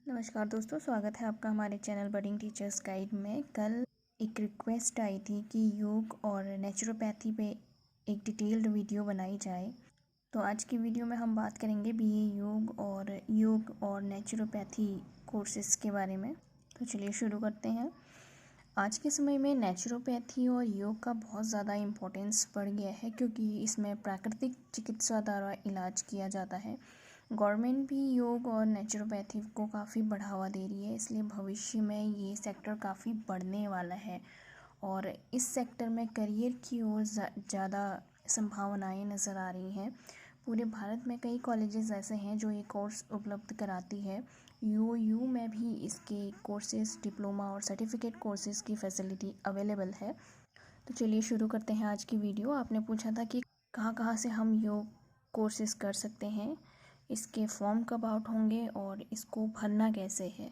नमस्कार दोस्तों, स्वागत है आपका हमारे चैनल बडिंग टीचर्स गाइड में। कल एक रिक्वेस्ट आई थी कि योग और नेचुरोपैथी पे एक डिटेल्ड वीडियो बनाई जाए। तो आज की वीडियो में हम बात करेंगे बीए योग और नेचुरोपैथी कोर्सेज़ के बारे में। तो चलिए शुरू करते हैं। आज के समय में नेचुरोपैथी और योग का बहुत ज़्यादा इम्पोर्टेंस बढ़ गया है, क्योंकि इसमें प्राकृतिक चिकित्सा द्वारा इलाज किया जाता है। गवर्नमेंट भी योग और नेचुरोपैथी को काफ़ी बढ़ावा दे रही है, इसलिए भविष्य में ये सेक्टर काफ़ी बढ़ने वाला है और इस सेक्टर में करियर की ओर ज़्यादा संभावनाएं नज़र आ रही हैं। पूरे भारत में कई कॉलेजेस ऐसे हैं जो ये कोर्स उपलब्ध कराती है। यूओयू में भी इसके कोर्सेज़, डिप्लोमा और सर्टिफिकेट कोर्सेज़ की फैसिलिटी अवेलेबल है। तो चलिए शुरू करते हैं आज की वीडियो। आपने पूछा था कि कहाँ कहाँ से हम योग कोर्सेज़ कर सकते हैं, इसके फॉर्म कब आउट होंगे और इसको भरना कैसे है।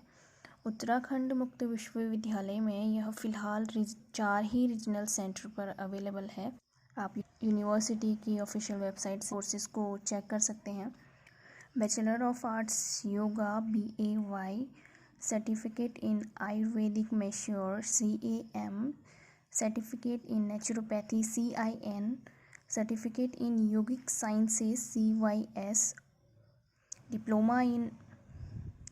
उत्तराखंड मुक्त विश्वविद्यालय में यह फ़िलहाल 4 ही रीजनल सेंटर पर अवेलेबल है। आप यूनिवर्सिटी की ऑफिशियल वेबसाइट से कोर्सेज़ को चेक कर सकते हैं। Bachelor of arts yoga BAY, certificate in Ayurvedic मैश्योर CAM, certificate in naturopathy CIN, certificate in yogic sciences CYS, diploma in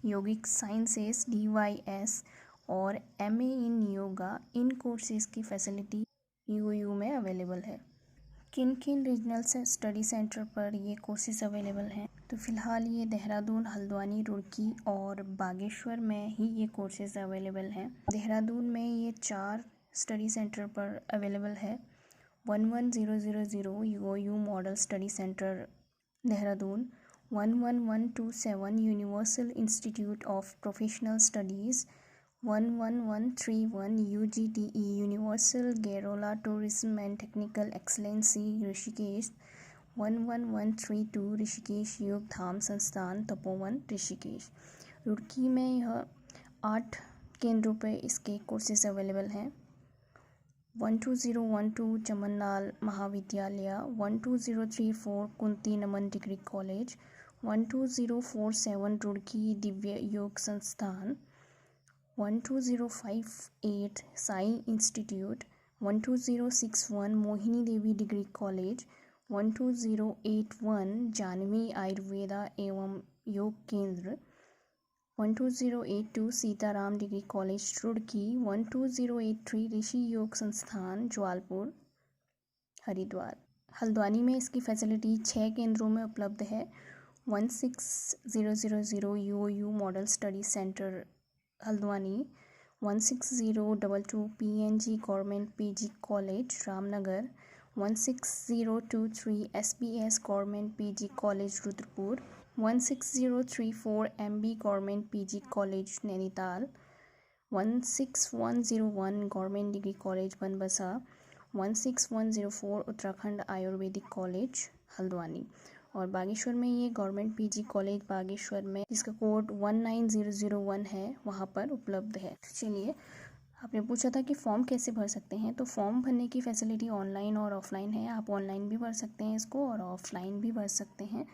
yogic sciences DYS और MA इन योगा। इन कोर्सेज़ की फैसिलिटी यूओयू में अवेलेबल है। किन किन रीजनल स्टडी सेंटर पर ये कोर्सेज़ अवेलेबल हैं? तो फ़िलहाल ये देहरादून, हल्द्वानी, रुड़की और बागेश्वर में ही ये कोर्सेज़ अवेलेबल हैं। देहरादून में ये 4 स्टडी सेंटर पर अवेलेबल है। 11000 UOU model study centre Dehradun, 11127 universal institute of professional studies, 11131 UGTE universal Gairola tourism and technical excellency Rishikesh, 11132 Rishikesh Yog Dham संस्थान तपोवन ऋषिकेश। रुड़की में यह 8 केंद्रों पर इसके कोर्सेज अवेलेबल हैं। 12012 चमनलाल महाविद्यालय, 12034 कुंती नमन डिग्री कॉलेज, 12047 रुड़की दिव्य योग संस्थान, 12058 साई इंस्टीट्यूट, 12061 मोहिनी देवी डिग्री कॉलेज, 12081 जानवी आयुर्वेदा एवं योग केंद्र, 12082 सीताराम डिग्री कॉलेज रुड़की, 12083 ऋषि योग संस्थान ज्वालपुर हरिद्वार। हल्द्वानी में इसकी फैसिलिटी 6 केंद्रों में उपलब्ध है। 16000 UOU model study centre Haldwani, 16022 PNG government PG college Ramnagar, 16023 SBS government PG college Rudrapur, 16034 MB government PG college Nainital, 16101 government degree college Banbasa, 16104 Uttarakhand Ayurvedic college Haldwani. और बागेश्वर में ये गवर्नमेंट PG कॉलेज बागेश्वर में, जिसका कोड 19001 है, वहाँ पर उपलब्ध है। चलिए, आपने पूछा था कि फॉर्म कैसे भर सकते हैं। तो फॉर्म भरने की फैसिलिटी ऑनलाइन और ऑफलाइन है। आप ऑनलाइन भी भर सकते हैं इसको और ऑफलाइन भी भर सकते हैं।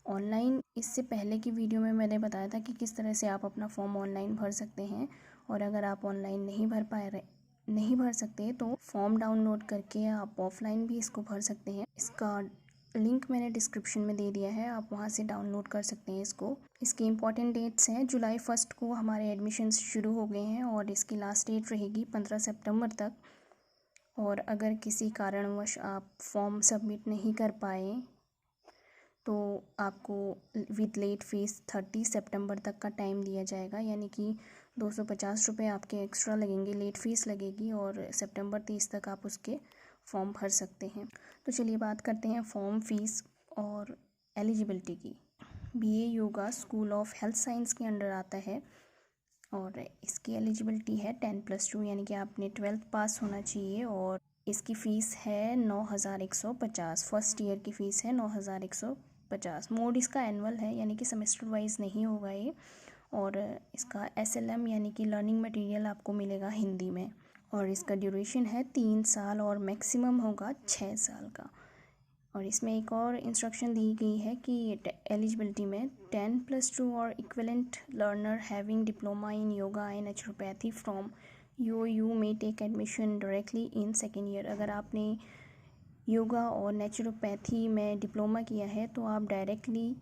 ऑनलाइन, इससे पहले की वीडियो में मैंने बताया था कि किस तरह से आप अपना फॉर्म ऑनलाइन भर सकते हैं। और अगर आप ऑनलाइन नहीं भर सकते तो फॉर्म डाउनलोड करके आप ऑफलाइन भी इसको भर सकते हैं। इसका लिंक मैंने डिस्क्रिप्शन में दे दिया है, आप वहां से डाउनलोड कर सकते हैं इसको। इसके इम्पॉर्टेंट डेट्स हैं, जुलाई 1 को हमारे एडमिशन्स शुरू हो गए हैं और इसकी लास्ट डेट रहेगी 15 सितंबर तक। और अगर किसी कारणवश आप फॉर्म सबमिट नहीं कर पाए तो आपको विद लेट फीस 30 सितंबर तक का टाइम दिया जाएगा, यानी कि 250 रुपये आपके एक्स्ट्रा लगेंगे, लेट फीस लगेगी और सितंबर 30 तक आप उसके फॉर्म भर सकते हैं। तो चलिए बात करते हैं फॉर्म, फीस और एलिजिबिलिटी की। BA yoga school of health science के अंडर आता है और इसकी एलिजिबिलिटी है 10+2, यानी कि आपने 12th पास होना चाहिए। और इसकी फ़ीस है 9150। फर्स्ट ईयर की फ़ीस है 9150। मोड इसका एनुअल है, यानी कि सेमेस्टर वाइज नहीं होगा ये। और इसका SLM यानी कि लर्निंग मटेरियल आपको मिलेगा हिंदी में। और इसका ड्यूरेशन है 3 साल और मैक्सिमम होगा 6 साल का। और इसमें एक और इंस्ट्रक्शन दी गई है कि एलिजिबिलिटी में 10+2 और equivalent learner having diploma in yoga and naturopathy from UOU में take admission directly in second year. अगर आपने योगा और नेचुरोपैथी में डिप्लोमा किया है तो आप डायरेक्टली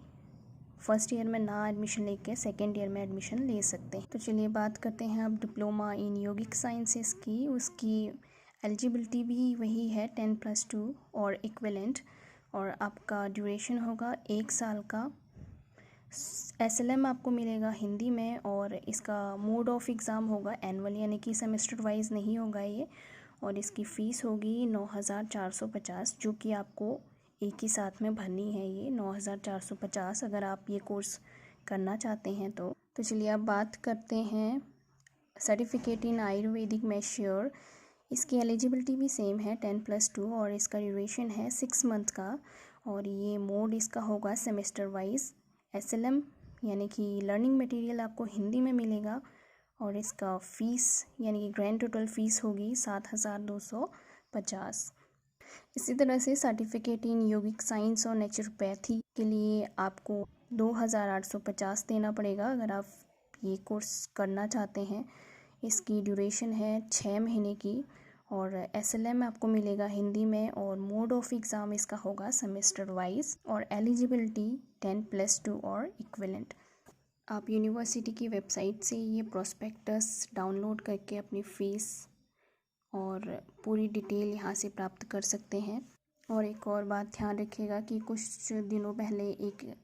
फर्स्ट ईयर में ना एडमिशन लेके सेकेंड ईयर में एडमिशन ले सकते हैं। तो चलिए बात करते हैं अब डिप्लोमा इन योगिक साइंसेस की। उसकी एलिजिबिलिटी भी वही है 10+2 और इक्विवेलेंट, और आपका ड्यूरेशन होगा 1 साल का। SLM आपको मिलेगा हिंदी में, और इसका मोड ऑफ एग्ज़ाम होगा एनुअल, यानी कि सेमेस्टर वाइज नहीं होगा ये। और इसकी फ़ीस होगी 9,450, जो कि आपको एक ही साथ में भरनी है। ये 9,450 अगर आप ये कोर्स करना चाहते हैं तो चलिए अब बात करते हैं सर्टिफिकेट इन आयुर्वेदिक मेश्योर। इसकी एलिजिबिलिटी भी सेम है 10+2, और इसका ड्यूरेशन है 6 मंथ का। और ये मोड इसका होगा सेमेस्टर वाइज। SLM यानी कि लर्निंग मटेरियल आपको हिंदी में मिलेगा, और इसका फ़ीस यानी कि ग्रैंड टोटल फ़ीस होगी 7,250। इसी तरह से सर्टिफिकेट इन योगिक साइंस और नेचुरोपैथी के लिए आपको 2,850 देना पड़ेगा अगर आप ये कोर्स करना चाहते हैं। इसकी ड्यूरेशन है 6 महीने की, और SLM आपको मिलेगा हिंदी में, और मोड ऑफ एग्ज़ाम इसका होगा सेमेस्टर वाइज, और एलिजिबिलिटी 10+2 और इक्विवेलेंट। आप यूनिवर्सिटी की वेबसाइट से ये प्रोस्पेक्टस डाउनलोड करके अपनी फ़ीस और पूरी डिटेल यहाँ से प्राप्त कर सकते हैं। और एक और बात ध्यान रखिएगा कि कुछ दिनों पहले एक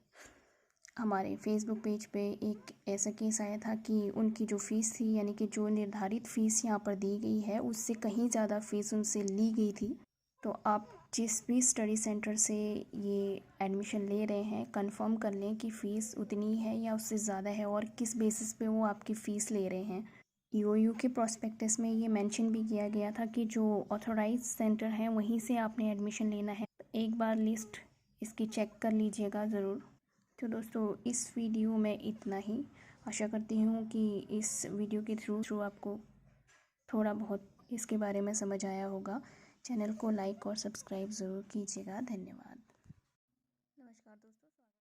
हमारे फेसबुक पेज पे एक ऐसा केस आया था कि उनकी जो फ़ीस थी, यानी कि जो निर्धारित फ़ीस यहाँ पर दी गई है उससे कहीं ज़्यादा फ़ीस उनसे ली गई थी। तो आप जिस भी स्टडी सेंटर से ये एडमिशन ले रहे हैं, कंफर्म कर लें कि फ़ीस उतनी है या उससे ज़्यादा है, और किस बेसिस पे वो आपकी फ़ीस ले रहे हैं। यूओयू के प्रॉस्पेक्टस में ये मेंशन भी किया गया था कि जो ऑथोराइज सेंटर हैं वहीं से आपने एडमिशन लेना है। एक बार लिस्ट इसकी चेक कर लीजिएगा ज़रूर। तो दोस्तों इस वीडियो में इतना ही। आशा करती हूँ कि इस वीडियो के थ्रू आपको थोड़ा बहुत इसके बारे में समझ आया होगा। चैनल को लाइक और सब्सक्राइब ज़रूर कीजिएगा। धन्यवाद।